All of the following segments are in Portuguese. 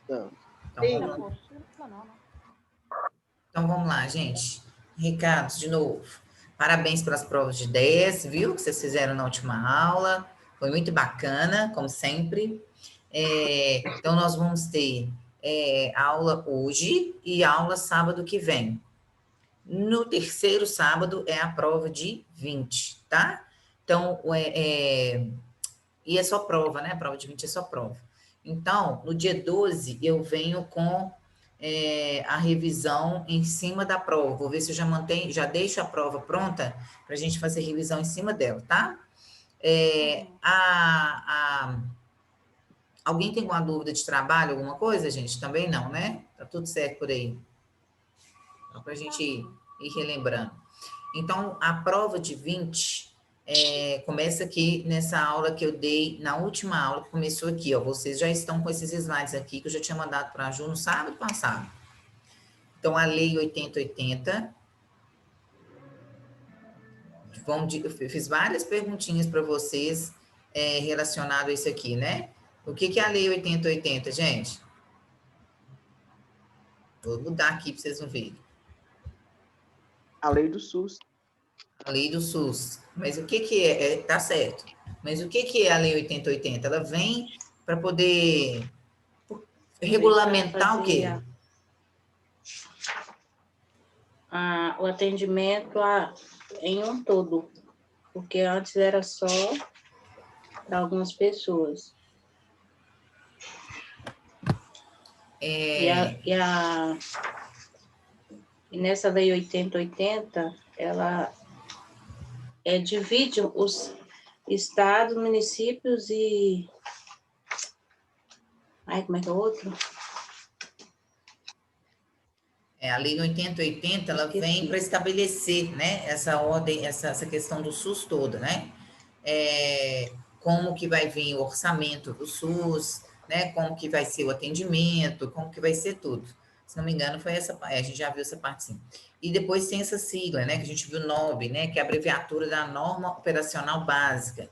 Então, então, vamos lá, gente. Recados, de novo. Parabéns pelas provas de 10, viu? Que vocês fizeram na última aula. Foi muito bacana, como sempre. Então, nós vamos ter aula hoje e aula sábado que vem. No terceiro sábado é a prova de 20, tá? Então, e é só prova, né? A prova de 20 é só prova. Então, no dia 12, eu venho com a revisão em cima da prova. Vou ver se eu já deixo a prova pronta para a gente fazer revisão em cima dela, tá? Alguém tem alguma dúvida de trabalho, alguma coisa, gente? Também não, né? Tá tudo certo por aí. Só para a gente ir relembrando. Então, a prova de 20 começa aqui nessa aula que eu dei, na última aula que começou aqui, ó. Vocês já estão com esses slides aqui que eu já tinha mandado para a Ju no sábado passado. Então, a Lei 8080. Eu fiz várias perguntinhas para vocês relacionado a isso aqui, né? O que é a Lei 8080, gente? Vou mudar aqui para vocês não verem. a lei do SUS. A lei do SUS. Mas o que é? Tá certo. Mas o que é a lei 8080? Ela vem para poder regulamentar o quê? O atendimento em um todo, porque antes era só para algumas pessoas. E nessa lei 8080, ela divide os estados, municípios e... como é que é o outro? A lei 8080, ela vem para estabelecer, né, essa ordem, essa questão do SUS toda, né? Como que vai vir o orçamento do SUS, né? Como que vai ser o atendimento, como que vai ser tudo. Se não me engano, foi essa parte, a gente já viu essa parte sim. E depois tem essa sigla, né, que a gente viu NOB, né, que é a abreviatura da Norma Operacional Básica,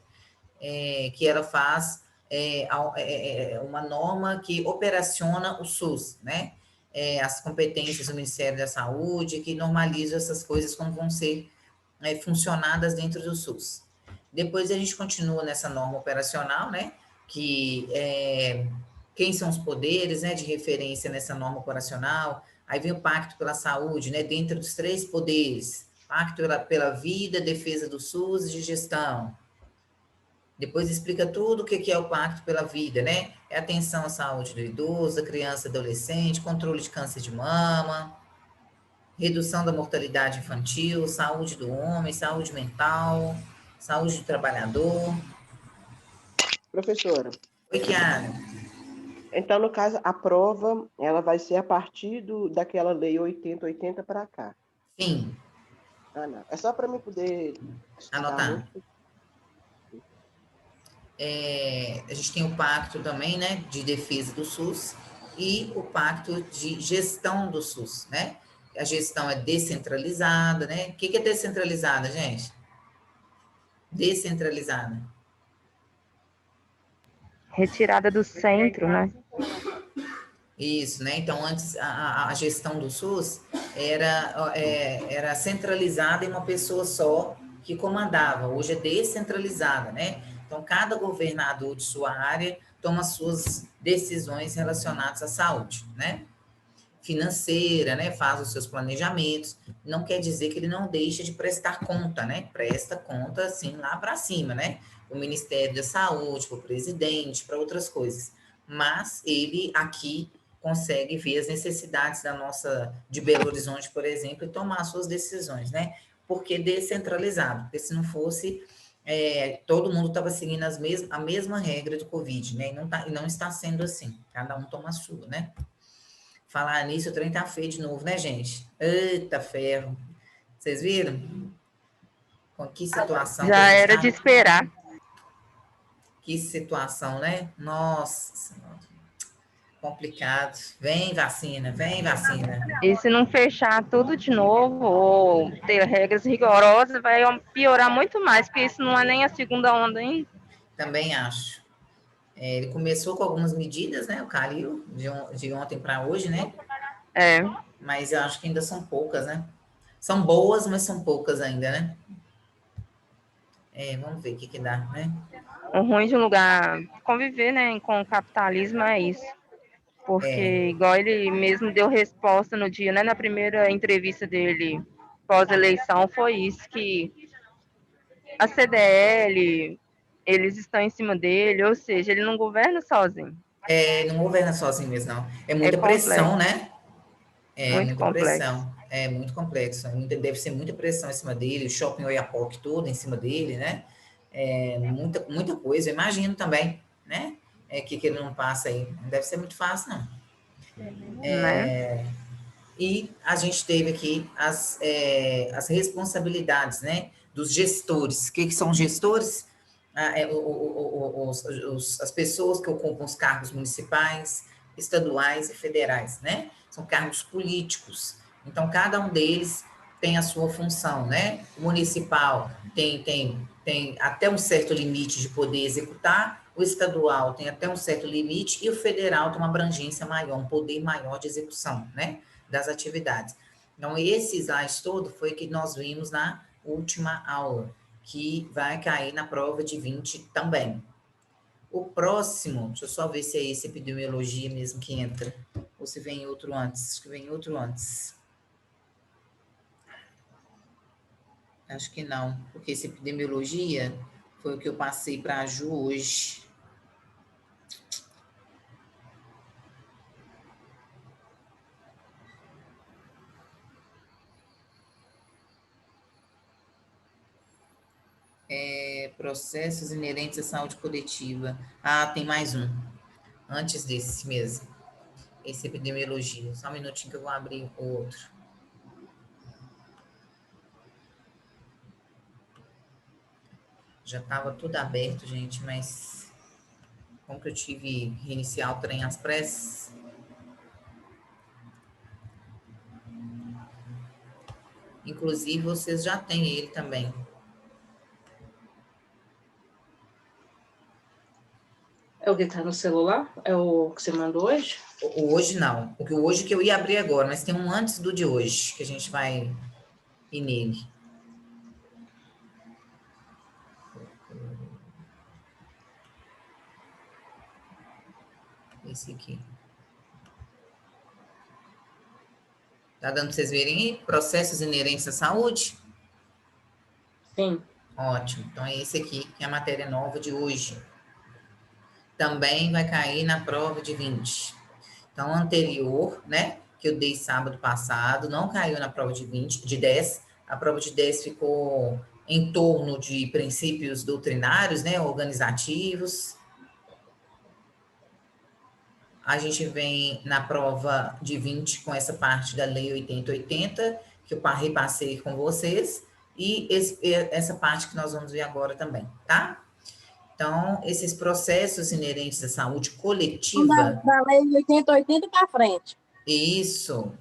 que ela faz uma norma que operaciona o SUS, né? As competências do Ministério da Saúde, que normalizam essas coisas como vão ser funcionadas dentro do SUS. Depois a gente continua nessa norma operacional, né? Que quem são os poderes, né, de referência nessa norma operacional. Aí vem o Pacto pela Saúde, né, dentro dos 3 poderes: Pacto pela Vida, Defesa do SUS e de Gestão. Depois explica tudo o que é o Pacto pela Vida, né? É atenção à saúde do idoso, da criança e adolescente, controle de câncer de mama, redução da mortalidade infantil, saúde do homem, saúde mental, saúde do trabalhador. Professora. Oi, Kiara. Então, no caso, a prova, ela vai ser a partir daquela lei 8080 para cá. Sim. Não. É só para mim poder anotar. A gente tem o pacto também, né, de defesa do SUS e o pacto de gestão do SUS, né? A gestão é descentralizada, né? O que é descentralizada, gente? Descentralizada. Retirada do centro, né? Isso, né? Então, antes, a gestão do SUS era centralizada em uma pessoa só que comandava. Hoje é descentralizada, né? Então, cada governador de sua área toma suas decisões relacionadas à saúde, né? Financeira, né? Faz os seus planejamentos. Não quer dizer que ele não deixa de prestar conta, né? Presta conta, assim, lá para cima, né? O Ministério da Saúde, para o presidente, para outras coisas. Mas ele aqui consegue ver as necessidades de Belo Horizonte, por exemplo, e tomar suas decisões, né? Porque descentralizado, porque se não fosse, todo mundo estava seguindo a mesma regra do Covid, né? E não está sendo assim, cada um toma a sua, né? Falar nisso, o trem tá feio de novo, né, gente? Eita ferro. Vocês viram? Com que situação Já era de esperar. Que situação, né? Nossa Senhora. Complicado. Vem vacina, vem vacina. E se não fechar tudo de novo, ou ter regras rigorosas, vai piorar muito mais, porque isso não é nem a segunda onda ainda. Também acho. Ele começou com algumas medidas, né, o Calil, de ontem para hoje, né? Mas eu acho que ainda são poucas, né? São boas, mas são poucas ainda, né? Vamos ver o que dá, né? O ruim de um lugar conviver, né, com o capitalismo é isso. Porque, igual ele mesmo deu resposta no dia, né, na primeira entrevista dele pós-eleição, foi isso, que a CDL, eles estão em cima dele, ou seja, ele não governa sozinho. Não governa sozinho mesmo, não. É É muita pressão, complexo, né? muito Muita complexo. pressão. É muito complexo. Deve ser muita pressão em cima dele, o shopping Oiapoque todo em cima dele, né? Muita coisa. Eu imagino também, né? Que ele não passa aí. Não deve ser muito fácil, não. Né? E a gente teve aqui as responsabilidades, né? Dos gestores. O que são gestores? As pessoas que ocupam os cargos municipais, estaduais e federais, né? São cargos políticos. Então, cada um deles tem a sua função, né? O municipal tem até um certo limite de poder executar, o estadual tem até um certo limite e o federal tem uma abrangência maior, um poder maior de execução, né? Das atividades. Então, esse slide todo foi que nós vimos na última aula, que vai cair na prova de 20 também. O próximo, deixa eu só ver se é esse epidemiologia mesmo que entra, ou se vem outro antes. Acho que vem outro antes. Acho que não, porque esse epidemiologia foi o que eu passei para a Ju hoje. Processos inerentes à saúde coletiva. Ah, tem mais um. Antes desse mesmo. Esse epidemiologia. Só um minutinho que eu vou abrir o outro. Já estava tudo aberto, gente, mas como que eu tive que reiniciar o trem às pressas? Inclusive, vocês já têm ele também. É o que está no celular? É o que você mandou hoje? Hoje não. Hoje que eu ia abrir agora, mas tem um antes do de hoje, que a gente vai ir nele. Esse aqui. Tá dando para vocês verem aí? Processos inerentes à saúde? Sim. Ótimo. Então, é esse aqui, que é a matéria nova de hoje. Também vai cair na prova de 20. Então, anterior, né, que eu dei sábado passado, não caiu na prova de 20, de 10. A prova de 10 ficou em torno de princípios doutrinários, né, organizativos. A gente vem na prova de 20 com essa parte da Lei 8080, que eu repassei com vocês, e essa parte que nós vamos ver agora também, tá? Então, esses processos inerentes à saúde coletiva... Da lei 8080 para frente. Isso.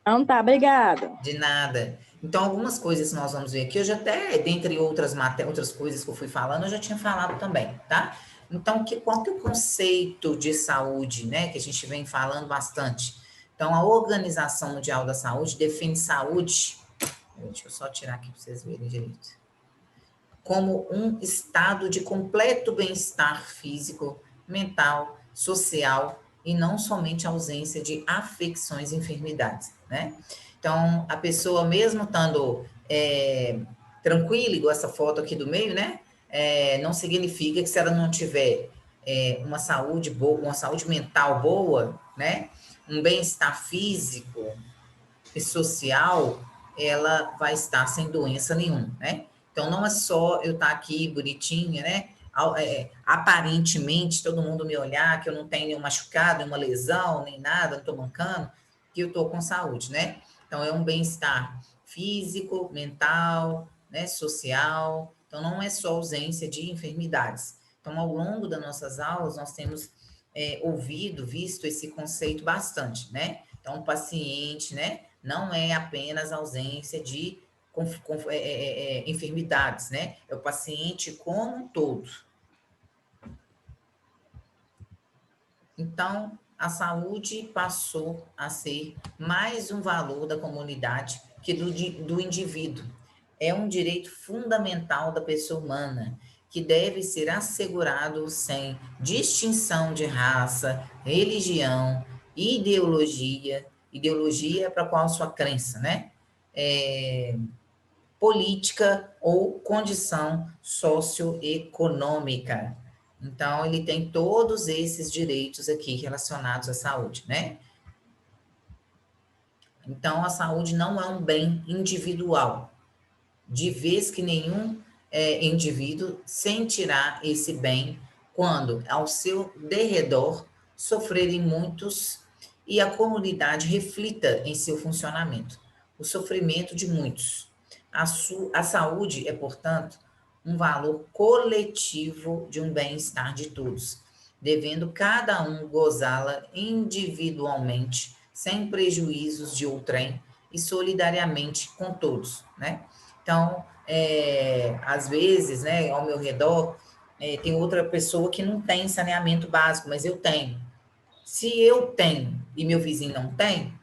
Então tá, obrigada. De nada. Então, algumas coisas nós vamos ver aqui, eu já até, dentre outras coisas que eu fui falando, eu já tinha falado também, tá? Então, qual que é o conceito de saúde, né, que a gente vem falando bastante? Então, a Organização Mundial da Saúde define saúde, deixa eu só tirar aqui para vocês verem direito, como um estado de completo bem-estar físico, mental, social e não somente ausência de afecções e enfermidades, né? Então, a pessoa mesmo estando tranquila, igual essa foto aqui do meio, né? Não significa que se ela não tiver uma saúde boa, uma saúde mental boa, né? Um bem-estar físico e social, ela vai estar sem doença nenhuma, né? Então, não é só eu estar aqui bonitinha, né? Aparentemente, todo mundo me olhar que eu não tenho nenhum machucado, nenhuma lesão, nem nada, não estou mancando, que eu estou com saúde, né? Então, é um bem-estar físico, mental, né, social. Então, não é só ausência de enfermidades. Então, ao longo das nossas aulas, nós temos visto esse conceito bastante, né? Então, o paciente, né, não é apenas ausência de enfermidades, né? É o paciente como um todo. Então, a saúde passou a ser mais um valor da comunidade que do indivíduo. É um direito fundamental da pessoa humana, que deve ser assegurado sem distinção de raça, religião, ideologia para qual sua crença, né? Política ou condição socioeconômica. Então, ele tem todos esses direitos aqui relacionados à saúde, né? Então, a saúde não é um bem individual, de vez que nenhum indivíduo sentirá esse bem quando, ao seu derredor, sofrerem muitos e a comunidade reflita em seu funcionamento, o sofrimento de muitos. A saúde é, portanto, um valor coletivo de um bem-estar de todos, devendo cada um gozá-la individualmente, sem prejuízos de outrem e solidariamente com todos, né? Então, às vezes, né, ao meu redor, tem outra pessoa que não tem saneamento básico, mas eu tenho. Se eu tenho e meu vizinho não tem,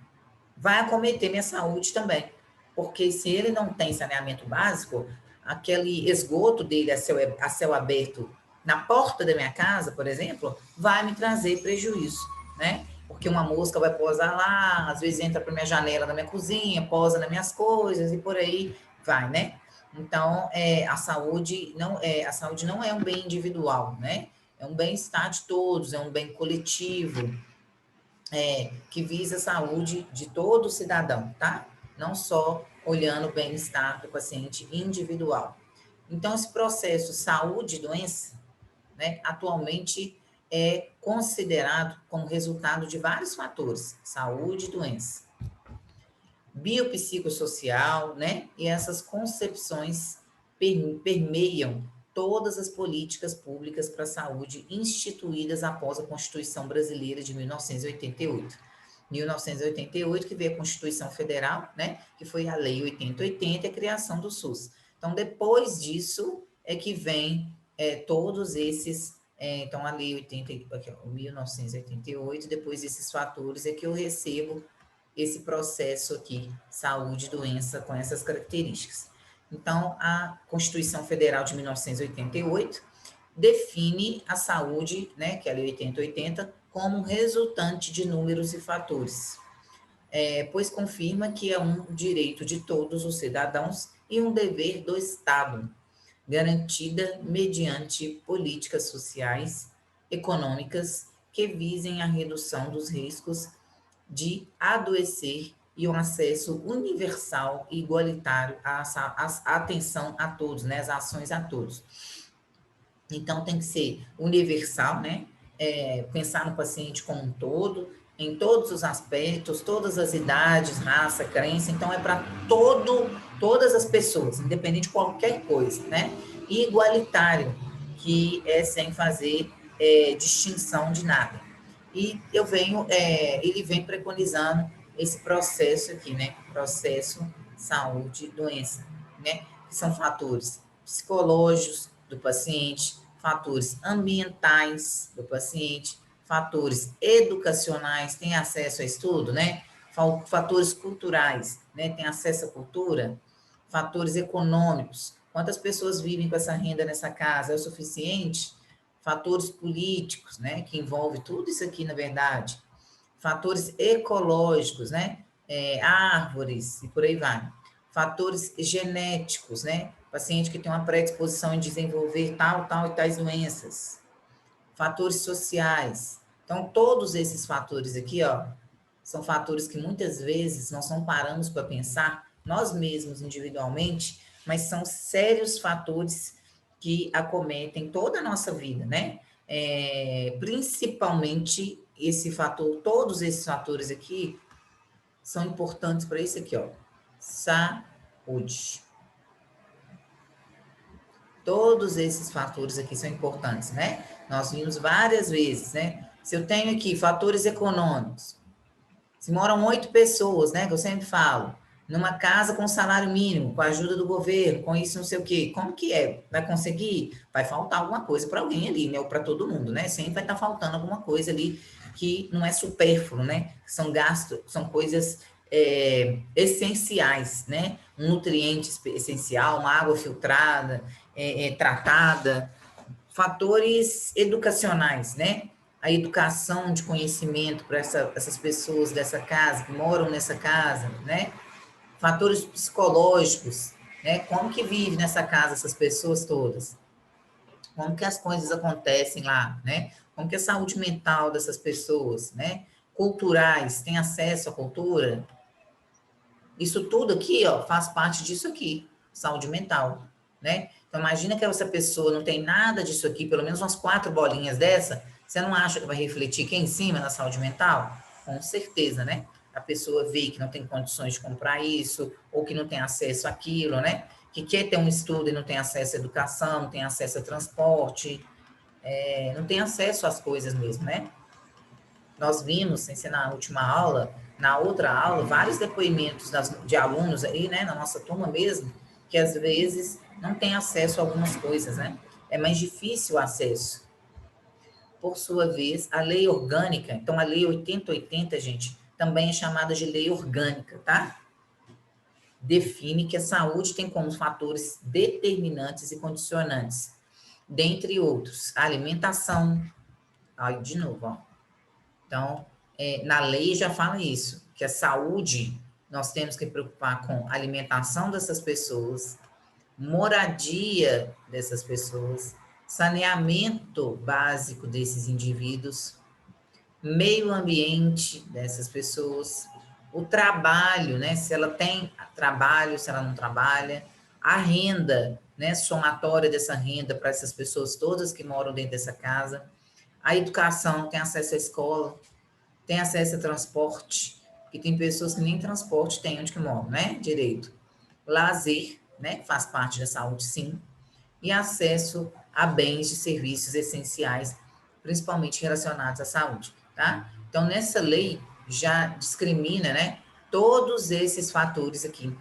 vai acometer minha saúde também. Porque se ele não tem saneamento básico, aquele esgoto dele a céu aberto na porta da minha casa, por exemplo, vai me trazer prejuízo, né? Porque uma mosca vai pousar lá, às vezes entra para minha janela da minha cozinha, pousa nas minhas coisas e por aí vai, né? Então, a saúde não é um bem individual, né? É um bem-estar de todos, é um bem coletivo, que visa a saúde de todo cidadão, tá? Não só olhando o bem-estar do paciente individual. Então, esse processo saúde e doença, né, atualmente é considerado como resultado de vários fatores, saúde e doença. Biopsicossocial, né? E essas concepções permeiam todas as políticas públicas para a saúde instituídas após a Constituição Brasileira de 1988. 1988, que veio a Constituição Federal, né? Que foi a Lei 8080 e a criação do SUS. Então, depois disso, é que vem todos esses... então, a Lei 1988, depois desses fatores, é que eu recebo esse processo aqui, saúde e doença, com essas características. Então, a Constituição Federal de 1988 define a saúde, né, que é a Lei 8080, como resultante de números e fatores, pois confirma que é um direito de todos os cidadãos e um dever do Estado, garantida mediante políticas sociais, econômicas, que visem a redução dos riscos de adoecer e um acesso universal e igualitário à atenção a todos, né, as ações a todos. Então, tem que ser universal, né, pensar no paciente como um todo, em todos os aspectos, todas as idades, raça, crença, então é para todas as pessoas, independente de qualquer coisa, né, e igualitário, que é sem fazer distinção de nada. E ele vem preconizando esse processo aqui, né? Processo saúde e doença, né? Que são fatores psicológicos do paciente, fatores ambientais do paciente, fatores educacionais, tem acesso a estudo, né? Fatores culturais, né? Tem acesso à cultura, fatores econômicos. Quantas pessoas vivem com essa renda nessa casa? É o suficiente? Fatores políticos, né, que envolve tudo isso aqui, na verdade. Fatores ecológicos, né, árvores e por aí vai. Fatores genéticos, né, paciente que tem uma predisposição em desenvolver tal e tais doenças. Fatores sociais. Então, todos esses fatores aqui, ó, são fatores que muitas vezes nós não paramos para pensar, nós mesmos individualmente, mas são sérios fatores que acometem toda a nossa vida, né? Principalmente esse fator, todos esses fatores aqui são importantes para isso aqui, ó, saúde. Todos esses fatores aqui são importantes, né? Nós vimos várias vezes, né? Se eu tenho aqui fatores econômicos, se moram 8 pessoas, né, que eu sempre falo, numa casa com salário mínimo, com a ajuda do governo, com isso não sei o quê, como que é? Vai conseguir? Vai faltar alguma coisa para alguém ali, né, ou para todo mundo, né? Sempre vai estar faltando alguma coisa ali que não é supérfluo, né? São gastos, são coisas essenciais, né? Um nutriente essencial, uma água filtrada, tratada, fatores educacionais, né? A educação de conhecimento para essas pessoas dessa casa, que moram nessa casa, né? Fatores psicológicos, né? Como que vive nessa casa essas pessoas todas? Como que as coisas acontecem lá, né? Como que a saúde mental dessas pessoas, né? Culturais, tem acesso à cultura? Isso tudo aqui, ó, faz parte disso aqui, saúde mental, né? Então, imagina que essa pessoa não tem nada disso aqui, pelo menos umas 4 bolinhas dessa, você não acha que vai refletir aqui em cima na saúde mental? Com certeza, né? A pessoa vê que não tem condições de comprar isso, ou que não tem acesso àquilo, né? Que quer ter um estudo e não tem acesso à educação, não tem acesso a transporte, não tem acesso às coisas mesmo, né? Nós vimos, sem ser na última aula, na outra aula, vários depoimentos de alunos aí, né, na nossa turma mesmo, que às vezes não tem acesso a algumas coisas, né? É mais difícil o acesso. Por sua vez, a lei orgânica, então a lei 8080, gente, também é chamada de lei orgânica, tá? Define que a saúde tem como fatores determinantes e condicionantes, dentre outros, a alimentação, aí de novo, ó. Então, na lei já fala isso, que a saúde, nós temos que preocupar com a alimentação dessas pessoas, moradia dessas pessoas, saneamento básico desses indivíduos, meio ambiente dessas pessoas, o trabalho, né? Se ela tem trabalho, se ela não trabalha, a renda, né? Somatória dessa renda para essas pessoas todas que moram dentro dessa casa, a educação, tem acesso à escola, tem acesso a transporte, que tem pessoas que nem transporte têm onde que moram, né? Direito. Lazer, né? Que faz parte da saúde, sim. E acesso a bens e serviços essenciais, principalmente relacionados à saúde, tá? Então, nessa lei já discrimina, né? Todos esses fatores aqui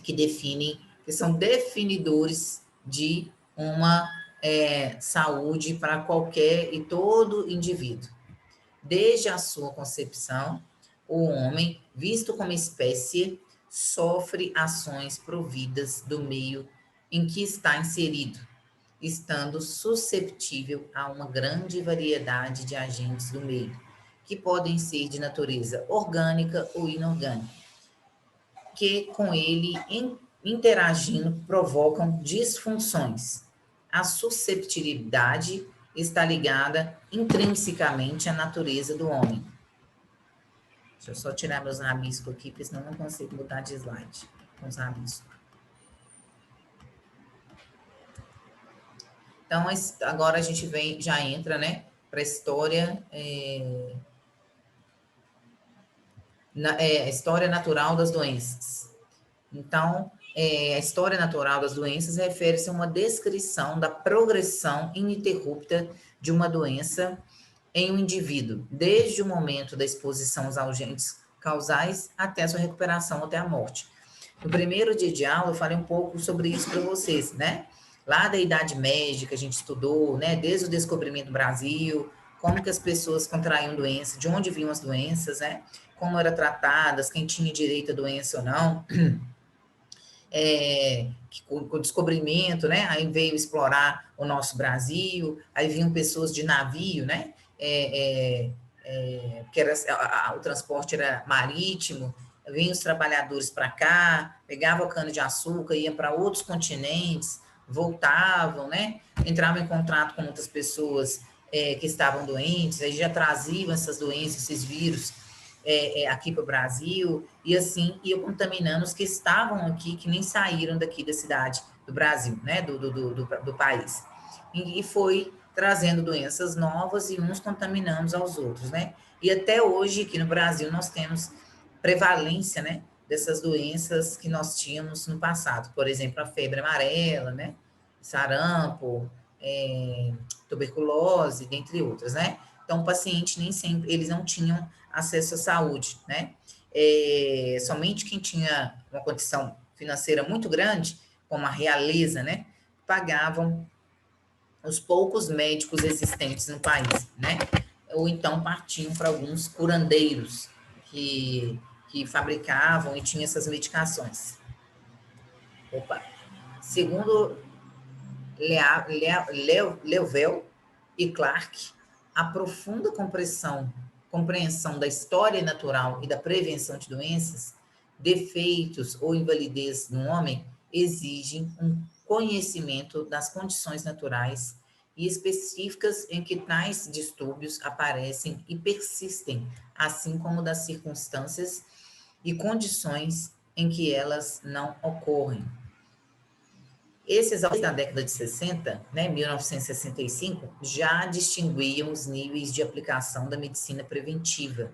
que definem, que são definidores de uma saúde para qualquer e todo indivíduo. Desde a sua concepção, o homem, visto como espécie, sofre ações providas do meio em que está inserido, estando susceptível a uma grande variedade de agentes do meio, que podem ser de natureza orgânica ou inorgânica, que com ele interagindo provocam disfunções. A susceptibilidade está ligada intrinsecamente à natureza do homem. Deixa eu só tirar meus rabiscos aqui, porque senão não consigo mudar de slide com os rabiscos. Então, agora a gente já entra, né, para a história, história natural das doenças. Então, a história natural das doenças refere-se a uma descrição da progressão ininterrupta de uma doença em um indivíduo, desde o momento da exposição aos agentes causais até a sua recuperação, até a morte. No primeiro dia de aula, eu falei um pouco sobre isso para vocês, né? Lá da Idade Média, que a gente estudou, né? Desde o descobrimento do Brasil, como que as pessoas contraíam doença, de onde vinham as doenças, né? Como eram tratadas, quem tinha direito à doença ou não. Com o descobrimento, né? Aí veio explorar o nosso Brasil, aí vinham pessoas de navio, né? Que o transporte era marítimo, vinham os trabalhadores para cá, pegavam cana-de-açúcar, iam para outros continentes, voltavam, né? Entravam em contato com outras pessoas que estavam doentes, aí já traziam essas doenças, esses vírus, aqui para o Brasil, e assim iam contaminando os que estavam aqui, que nem saíram daqui da cidade, do Brasil, né? Do país. E foi trazendo doenças novas e uns contaminando aos outros, né? E até hoje, aqui no Brasil, nós temos prevalência, né, dessas doenças que nós tínhamos no passado. Por exemplo, a febre amarela, né? Sarampo, tuberculose, dentre outras, né? Então, o paciente nem sempre, eles não tinham acesso à saúde, né? Somente quem tinha uma condição financeira muito grande, como a realeza, né? Pagavam os poucos médicos existentes no país, né? ou então partiam para alguns curandeiros que fabricavam e tinham essas medicações. Opa. Segundo Leuvel e Clark, a profunda compreensão da história natural e da prevenção de doenças, defeitos ou invalidez no homem exigem um conhecimento das condições naturais e específicas em que tais distúrbios aparecem e persistem, assim como das circunstâncias e condições em que elas não ocorrem. Esses autores da década de 60, né, 1965, já distinguiam os níveis de aplicação da medicina preventiva,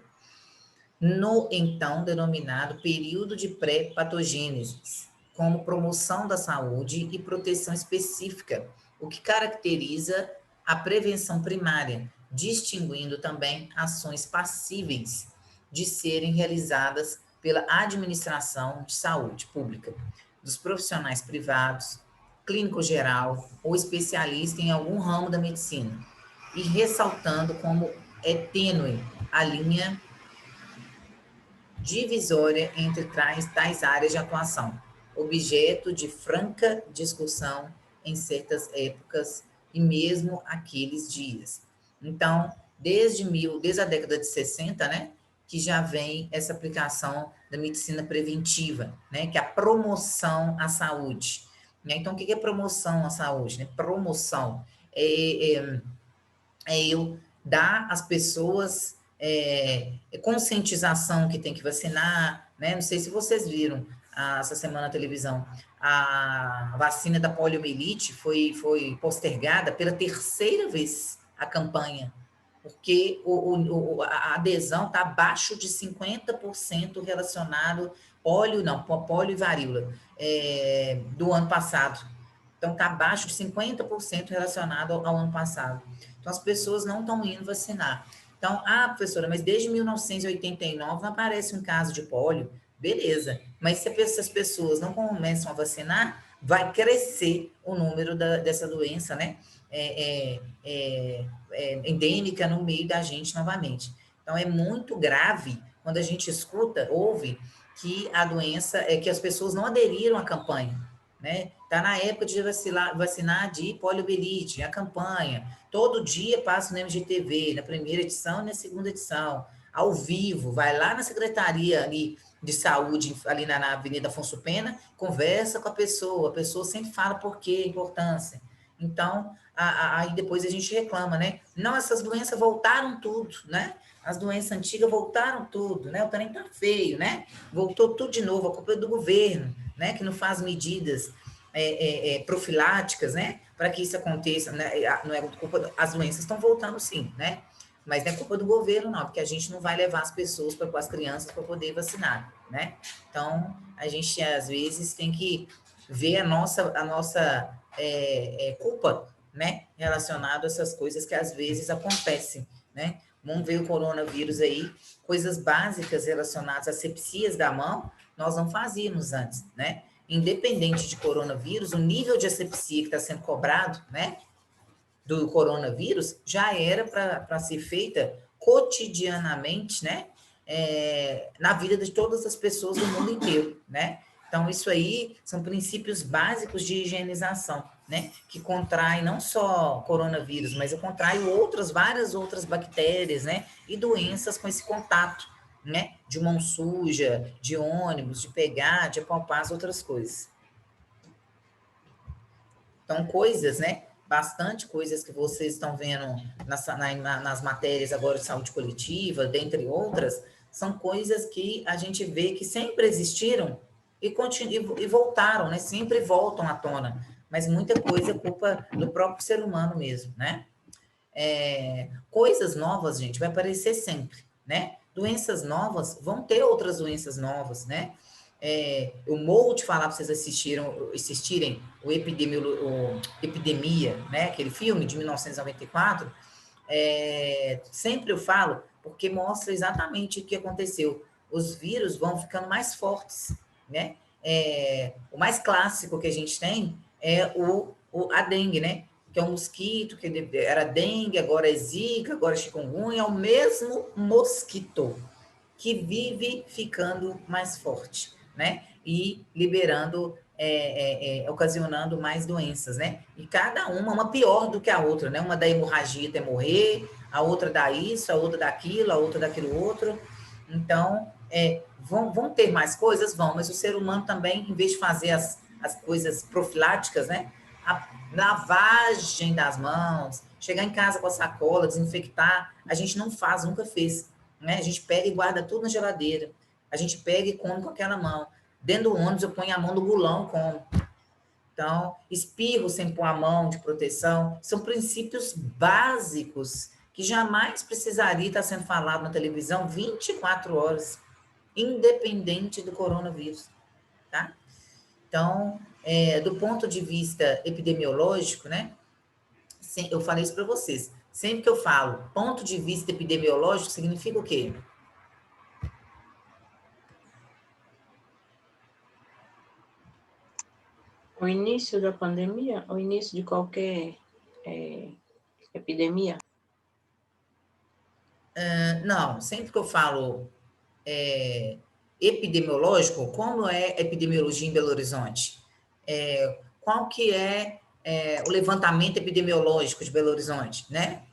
no então denominado período de pré-patogênese, como promoção da saúde e proteção específica, o que caracteriza a prevenção primária, distinguindo também ações passíveis de serem realizadas pela administração de saúde pública, dos profissionais privados, clínico geral ou especialista em algum ramo da medicina, e ressaltando como é tênue a linha divisória entre tais áreas de atuação, objeto de franca discussão em certas épocas e mesmo aqueles dias. Então, desde a década de 60, né, que já vem essa aplicação da medicina preventiva, né, que é a promoção à saúde. Então, o que é promoção à saúde? Né? Promoção é eu dar às pessoas conscientização que tem que vacinar, né? Não sei se vocês viram essa semana na televisão, a vacina da poliomielite foi postergada pela terceira vez a campanha, porque a adesão está abaixo de 50% relacionado polio e varíola do ano passado. Então, está abaixo de 50% relacionado ao ano passado. Então, as pessoas não estão indo vacinar. Então, professora, mas desde 1989 não aparece um caso de pólio. Beleza, mas se essas pessoas não começam a vacinar, vai crescer o número dessa doença, né? Endêmica no meio da gente novamente. Então, é muito grave quando a gente ouve que a doença que as pessoas não aderiram à campanha, né? Está na época de vacinar de poliomielite, a campanha. Todo dia passa no MGTV, na primeira edição e na segunda edição, ao vivo, vai lá na secretaria ali de saúde, ali na Avenida Afonso Pena, conversa com a pessoa sempre fala por quê, a importância. Então, aí depois a gente reclama, né? Não, essas doenças voltaram tudo, né? As doenças antigas voltaram tudo, né? O trem tá feio, né? Voltou tudo de novo, a culpa é do governo, né? Que não faz medidas profiláticas, né? Para que isso aconteça, né? Não é culpa, as doenças estão voltando sim, né? Mas não é culpa do governo, não, porque a gente não vai levar as pessoas, as crianças, para poder vacinar, né? Então, a gente, às vezes, tem que ver a nossa culpa, né? Relacionado a essas coisas que, às vezes, acontecem, né? Vamos ver o coronavírus aí, coisas básicas relacionadas a sepsias da mão, nós não fazíamos antes, né? Independente de coronavírus, o nível de asepsia que está sendo cobrado, né? Do coronavírus, já era para ser feita cotidianamente, né? Na vida de todas as pessoas do mundo inteiro, né? Então, isso aí são princípios básicos de higienização, né? Que contrai não só coronavírus, mas contrai várias outras bactérias, né? E doenças com esse contato, né? De mão suja, de ônibus, de pegar, de apalpar as outras coisas. Então, coisas, né? Bastante coisas que vocês estão vendo nas matérias agora de saúde coletiva, dentre outras, são coisas que a gente vê que sempre existiram e voltaram, né? Sempre voltam à tona, mas muita coisa é culpa do próprio ser humano mesmo, né? Coisas novas, gente, vai aparecer sempre, né? Doenças novas, vão ter outras doenças novas, né? Eu morro de falar para vocês assistirem o Epidemia, né? Aquele filme de 1994. Sempre eu falo, porque mostra exatamente o que aconteceu. Os vírus vão ficando mais fortes, né? O mais clássico que a gente tem é a dengue, né? que é um mosquito, que era dengue, agora é zika, agora é chikungunya, é o mesmo mosquito que vive ficando mais forte, né? E liberando, ocasionando mais doenças, né? E cada uma pior do que a outra, né? Uma da hemorragia até morrer, a outra dá isso, a outra daquilo, a outra daquilo outro. Então, vão ter mais coisas? Vão, mas o ser humano também, em vez de fazer as coisas profiláticas, né? A lavagem das mãos, chegar em casa com a sacola, desinfectar, a gente não faz, nunca fez, né? A gente pega e guarda tudo na geladeira, a gente pega e come com aquela mão. Dentro do ônibus eu ponho a mão no gulão e como. Então, espirro sem pôr a mão de proteção, são princípios básicos que jamais precisaria estar sendo falado na televisão 24 horas, independente do coronavírus, tá? Então, do ponto de vista epidemiológico, né? Eu falei isso para vocês. Sempre que eu falo ponto de vista epidemiológico, significa o quê? O início da pandemia, o início de qualquer epidemia. Não, sempre que eu falo epidemiológico, como é epidemiologia em Belo Horizonte? Qual que é o levantamento epidemiológico de Belo Horizonte, né?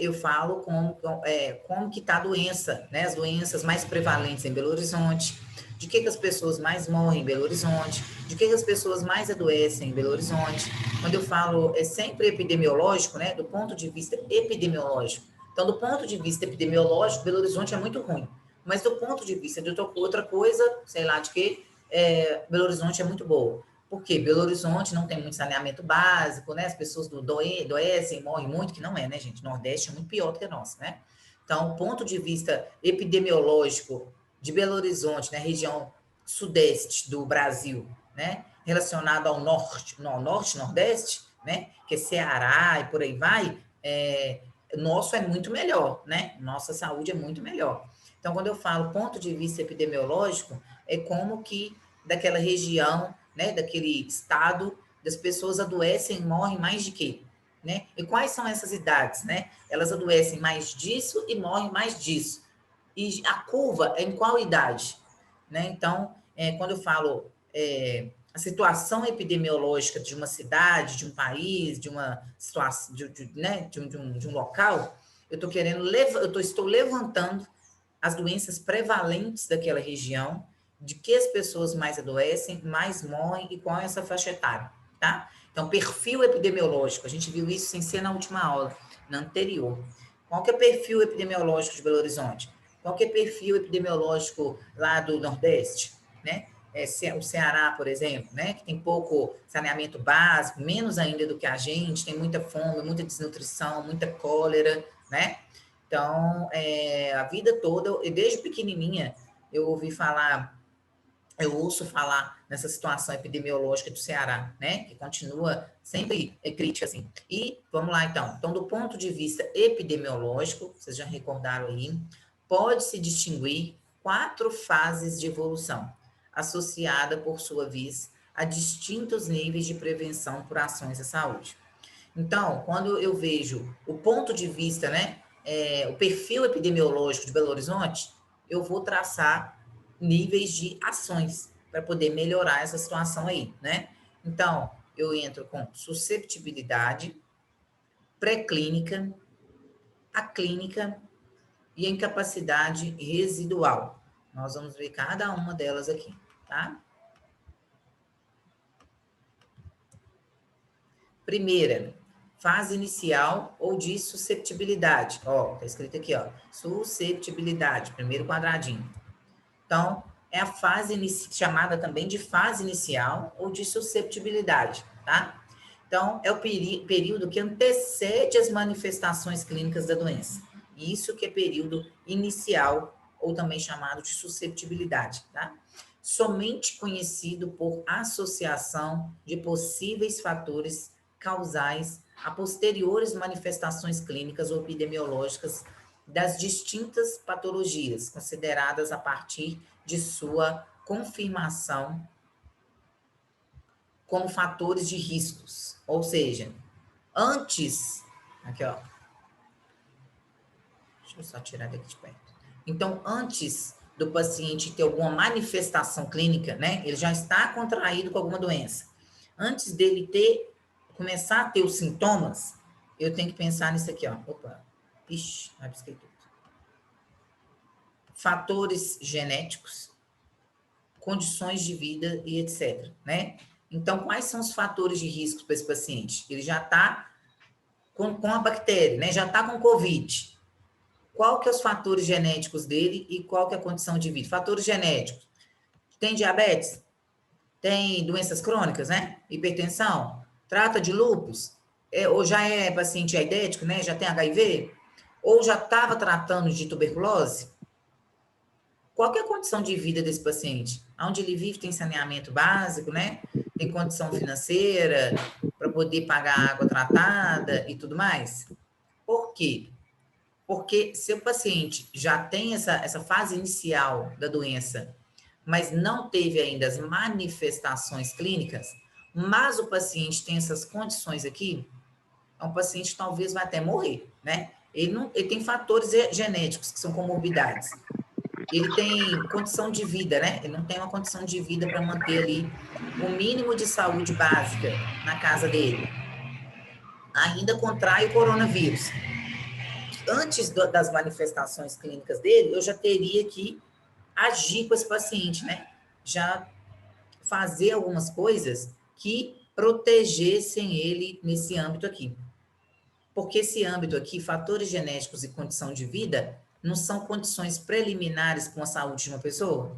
Eu falo como que está a doença, né? As doenças mais prevalentes em Belo Horizonte, de que as pessoas mais morrem em Belo Horizonte, de que as pessoas mais adoecem em Belo Horizonte. Quando eu falo, é sempre epidemiológico, né? Do ponto de vista epidemiológico. Então, do ponto de vista epidemiológico, Belo Horizonte é muito ruim. Mas do ponto de vista de outra coisa, sei lá de quê, Belo Horizonte é muito boa. Porque Belo Horizonte não tem muito saneamento básico, né? As pessoas adoecem, morrem muito, que não é, né, gente? Nordeste é muito pior do que nós, né? Então, ponto de vista epidemiológico de Belo Horizonte, né, região sudeste do Brasil, né, relacionado ao norte, nordeste, né, que é Ceará e por aí vai, nosso é muito melhor, né? Nossa saúde é muito melhor. Então, quando eu falo ponto de vista epidemiológico, é como que daquela região, né, daquele estado, das pessoas adoecem e morrem mais de quê? Né? E quais são essas idades, né? Elas adoecem mais disso e morrem mais disso. E a curva é em qual idade? Né? Então, quando eu falo a situação epidemiológica de uma cidade, de um país, de uma situação, né, de um local, estou levantando as doenças prevalentes daquela região, de que as pessoas mais adoecem, mais morrem e qual é essa faixa etária, tá? Então, perfil epidemiológico, a gente viu isso sem ser na última aula, na anterior. Qual que é o perfil epidemiológico de Belo Horizonte? Qual que é o perfil epidemiológico lá do Nordeste, né? O Ceará, por exemplo, né? Que tem pouco saneamento básico, menos ainda do que a gente, tem muita fome, muita desnutrição, muita cólera, né? Então, a vida toda, desde pequenininha, eu ouço falar nessa situação epidemiológica do Ceará, né? Que continua sempre crítica, assim. E, vamos lá, então. Então, do ponto de vista epidemiológico, vocês já recordaram aí, pode-se distinguir 4 fases de evolução, associada, por sua vez, a distintos níveis de prevenção por ações à saúde. Então, quando eu vejo o ponto de vista, né, o perfil epidemiológico de Belo Horizonte, eu vou traçar níveis de ações para poder melhorar essa situação aí, né? Então, eu entro com susceptibilidade, pré-clínica, a clínica e a incapacidade residual. Nós vamos ver cada uma delas aqui, tá? Primeira, fase inicial ou de susceptibilidade. Ó, tá escrito aqui, ó, susceptibilidade, primeiro quadradinho. Então, é a fase chamada também de fase inicial ou de susceptibilidade, tá? Então, é o período que antecede as manifestações clínicas da doença. Isso que é período inicial ou também chamado de susceptibilidade, tá? Somente conhecido por associação de possíveis fatores causais a posteriores manifestações clínicas ou epidemiológicas das distintas patologias, consideradas a partir de sua confirmação como fatores de riscos. Ou seja, Antes, aqui, ó. Deixa eu só tirar daqui de perto. Então, antes do paciente ter alguma manifestação clínica, né? Ele já está contraído com alguma doença. Antes dele começar a ter os sintomas, eu tenho que pensar nisso aqui, ó. Opa, ixi, rabisquei tudo. Fatores genéticos, condições de vida e etc, né? Então, quais são os fatores de risco para esse paciente? Ele já está com a bactéria, né? Já está com Covid. Qual que é os fatores genéticos dele e qual que é a condição de vida? Fatores genéticos. Tem diabetes? Tem doenças crônicas, né? Hipertensão? Trata de lúpus? Ou já é paciente aidético, né? Já tem HIV? Ou já estava tratando de tuberculose? Qual que é a condição de vida desse paciente? Onde ele vive tem saneamento básico, né? Tem condição financeira para poder pagar água tratada e tudo mais? Por quê? Porque se o paciente já tem essa fase inicial da doença, mas não teve ainda as manifestações clínicas, mas o paciente tem essas condições aqui, é um paciente que talvez vai até morrer, né? Ele tem fatores genéticos, que são comorbidades. Ele tem condição de vida, né? Ele não tem uma condição de vida para manter ali o mínimo de saúde básica na casa dele. Ainda contrai o coronavírus. Antes das manifestações clínicas dele, eu já teria que agir com esse paciente, né? Já fazer algumas coisas que protegessem ele nesse âmbito aqui. Porque esse âmbito aqui, fatores genéticos e condição de vida, não são condições preliminares com a saúde de uma pessoa?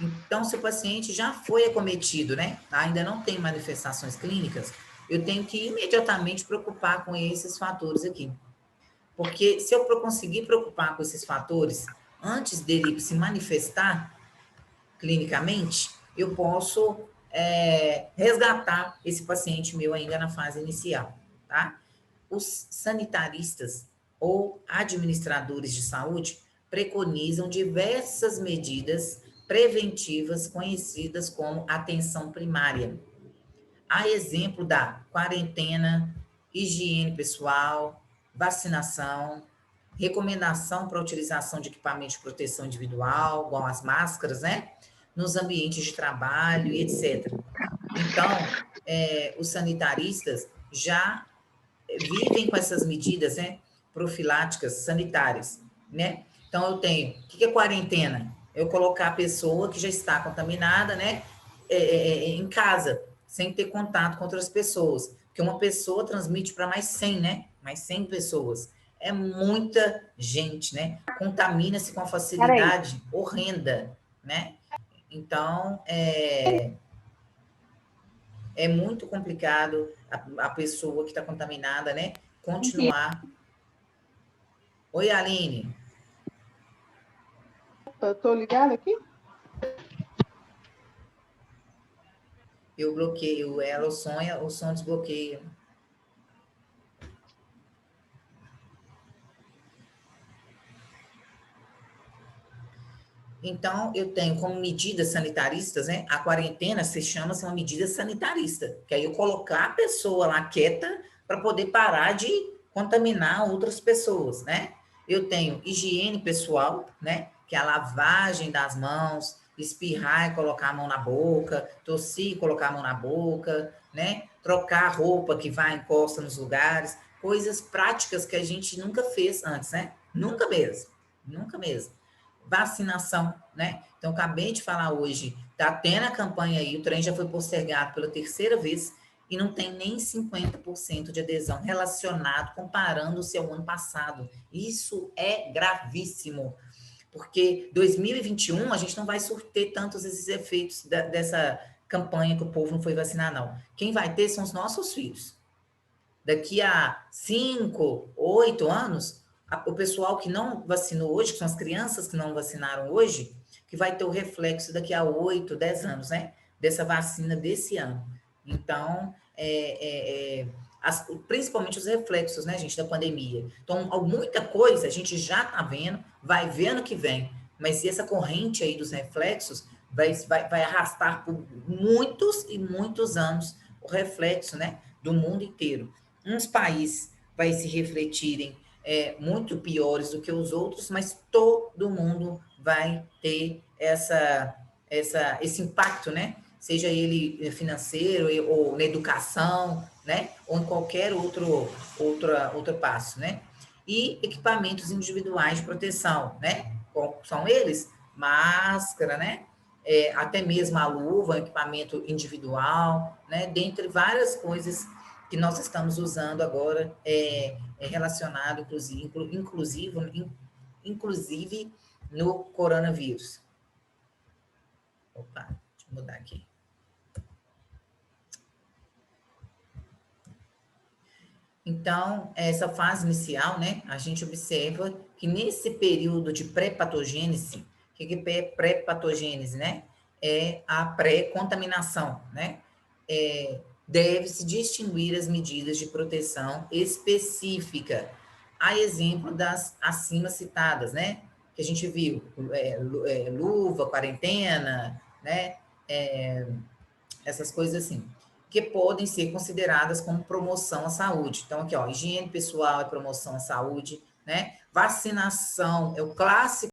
Então, se o paciente já foi acometido, né? Ainda não tem manifestações clínicas, eu tenho que imediatamente preocupar com esses fatores aqui. Porque se eu conseguir preocupar com esses fatores antes dele se manifestar clinicamente, eu posso resgatar esse paciente meu ainda na fase inicial, tá? Os sanitaristas ou administradores de saúde preconizam diversas medidas preventivas conhecidas como atenção primária. A exemplo da quarentena, higiene pessoal, vacinação, recomendação para a utilização de equipamento de proteção individual, igual as máscaras, né? Nos ambientes de trabalho e etc. Então, os sanitaristas já vivem com essas medidas, né? Profiláticas sanitárias, né? Então, eu tenho... O que é quarentena? Eu colocar a pessoa que já está contaminada, né? Em casa, sem ter contato com outras pessoas. Porque uma pessoa transmite para mais 100, né? Mais 100 pessoas. É muita gente, né? Contamina-se com uma facilidade horrenda, né? Então, é muito complicado a pessoa que está contaminada, né? Continuar. Oi, Aline. Estou ligada aqui? Eu bloqueio ela, o som desbloqueia. Então, eu tenho como medidas sanitaristas, né? A quarentena se chama-se uma medida sanitarista, que aí eu colocar a pessoa lá quieta para poder parar de contaminar outras pessoas, né? Eu tenho higiene pessoal, né? Que é a lavagem das mãos, espirrar e colocar a mão na boca, tossir e colocar a mão na boca, né? Trocar a roupa que vai encosta nos lugares, coisas práticas que a gente nunca fez antes, né? Nunca mesmo, nunca mesmo. Vacinação, né? Então, acabei de falar hoje, tá tendo a campanha aí, o trem já foi postergado pela terceira vez e não tem nem 50% de adesão relacionado, comparando-se ao ano passado. Isso é gravíssimo, porque 2021 a gente não vai surter tantos esses efeitos dessa campanha que o povo não foi vacinar, não. Quem vai ter são os nossos filhos. Daqui a 5, 8 anos, o pessoal que não vacinou hoje, que são as crianças que não vacinaram hoje, que vai ter o reflexo daqui a 8, 10 anos, né? Dessa vacina desse ano. Então, principalmente os reflexos, né, gente, da pandemia. Então, muita coisa a gente já está vendo, vai ver ano que vem, mas essa corrente aí dos reflexos vai arrastar por muitos e muitos anos o reflexo, né, do mundo inteiro. Uns países vai se refletirem muito piores do que os outros, mas todo mundo vai ter esse impacto, né? Seja ele financeiro ou na educação, né? Ou em qualquer outro passo, né? E equipamentos individuais de proteção, né? Qual são eles? Máscara, né? Até mesmo a luva, equipamento individual, né? Dentre várias coisas que nós estamos usando agora, relacionado, inclusive no coronavírus. Opa, deixa eu mudar aqui. Então, essa fase inicial, né, a gente observa que nesse período de pré-patogênese, o que é pré-patogênese, né? É a pré-contaminação, né? Deve-se distinguir as medidas de proteção específica, a exemplo das acima citadas, né? Que a gente viu, luva, quarentena, né? Essas coisas assim, que podem ser consideradas como promoção à saúde. Então, aqui, ó, higiene pessoal é promoção à saúde, né? Vacinação é o clássico